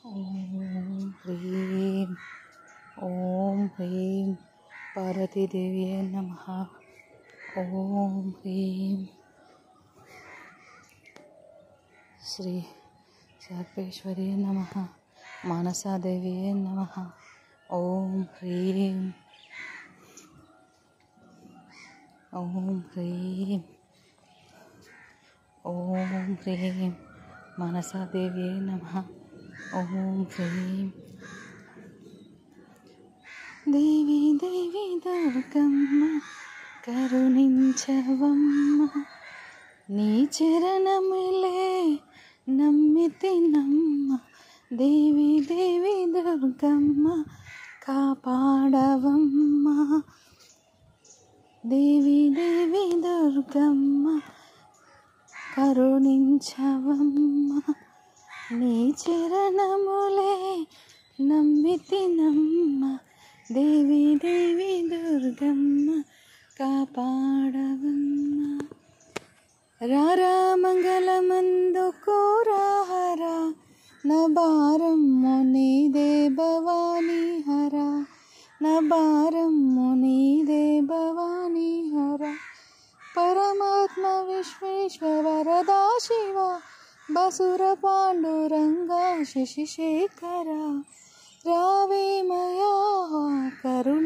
ఓం హ్రీం ఓం హ్రీం పార్వతీదేవియే నమః. ఓం హ్రీం శ్రీ సర్వేశ్వర్యే నమః. మానసాదేవియే నమః. ఓం హ్రీం ఓం హ్రీం ఓం హ్రీం మానసాదేవియే నమః. ఓం హ్రీం దేవి దేవి దుర్గమ్మ కరుణించవమ్మ, నీ చరణములే నమ్మితినమ్మ. దేవి దేవి దుర్గమ్మ కాపాడవమ్మ, దేవి దేవి దుర్గమ్మ కరుణించవమ్మ, నీ చరణములే నమ్మితినమ్మ. దేవి దేవి దుర్గమ్మ కాపాడవమ్మ. రారా మంగళమందుకోరాహరా, నా భారము నీదే భవానీ హరా, నా భారము నీదే భవానీ హరా. పరమాత్మ విశ్వేశ్వర వరదా శివ, బసుర పాండురంగా శశిశేఖర, రావేమయా కరుణ.